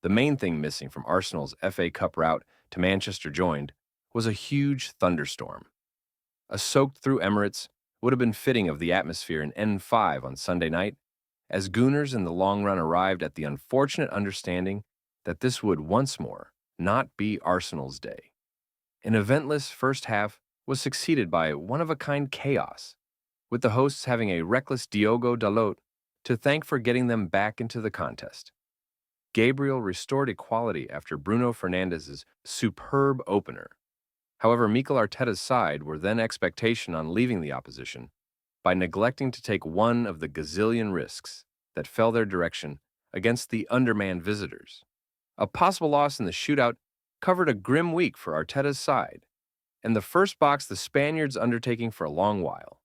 The main thing missing from Arsenal's FA Cup route to Manchester joined was a huge thunderstorm. A soaked-through Emirates would have been fitting of the atmosphere in N5 on Sunday night, as Gooners in the long run arrived at the unfortunate understanding that this would once more not be Arsenal's day. An eventless first half was succeeded by one-of-a-kind chaos, with the hosts having a reckless Diogo Dalot to thank for getting them back into the contest. Gabriel restored equality after Bruno Fernandes's superb opener. However, Mikel Arteta's side were then expectation on leaving the opposition by neglecting to take one of the gazillion risks that fell their direction against the undermanned visitors. A possible loss in the shootout covered a grim week for Arteta's side, and the first box the Spaniards undertaking for a long while.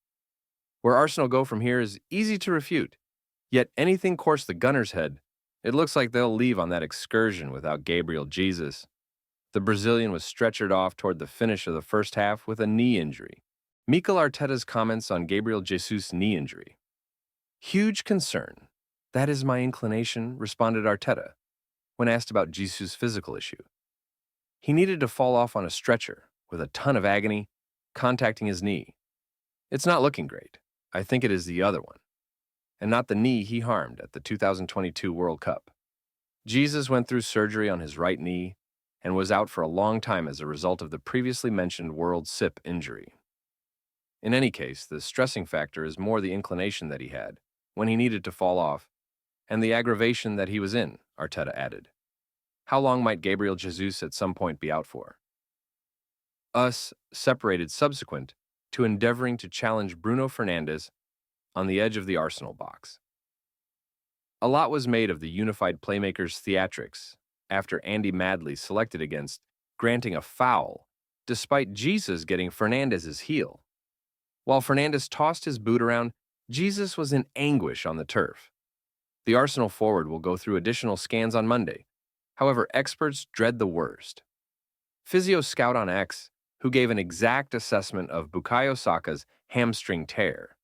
Where Arsenal go from here is easy to refute, yet anything course the Gunners' head, it looks like they'll leave on that excursion without Gabriel Jesus. The Brazilian was stretchered off toward the finish of the first half with a knee injury. Mikel Arteta's comments on Gabriel Jesus' knee injury. Huge concern. That is my inclination, responded Arteta, when asked about Jesus' physical issue. He needed to fall off on a stretcher, with a ton of agony, contacting his knee. It's not looking great. I think it is the other one, and not the knee he harmed at the 2022 World Cup. Jesus went through surgery on his right knee and was out for a long time as a result of the previously mentioned World SIP injury. In any case, the stressing factor is more the inclination that he had when he needed to fall off, and the aggravation that he was in, Arteta added. How long might Gabriel Jesus at some point be out for? Us separated subsequent to endeavoring to challenge Bruno Fernandes on the edge of the Arsenal box. A lot was made of the unified playmakers' theatrics after Andy Madley selected against granting a foul, despite Jesus getting Fernandes's heel. While Fernandes tossed his boot around, Jesus was in anguish on the turf. The Arsenal forward will go through additional scans on Monday. However, experts dread the worst. Physio Scout on X, who gave an exact assessment of Bukayo Saka's hamstring tear,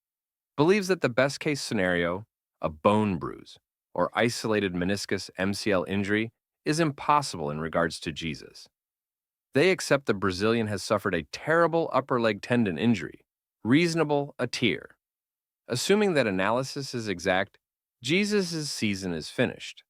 believes that the best-case scenario, a bone bruise or isolated meniscus MCL injury, is impossible in regards to Jesus. They accept the Brazilian has suffered a terrible upper leg tendon injury, reasonable a tear. Assuming that analysis is exact, Jesus' season is finished.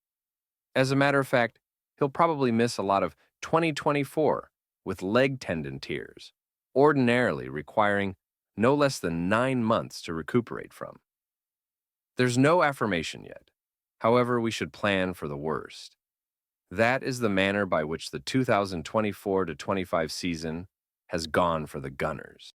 As a matter of fact, he'll probably miss a lot of 2024 with leg tendon tears, ordinarily requiring no less than 9 months to recuperate from. There's no affirmation yet. However, we should plan for the worst. That is the manner by which the 2024-25 season has gone for the Gunners.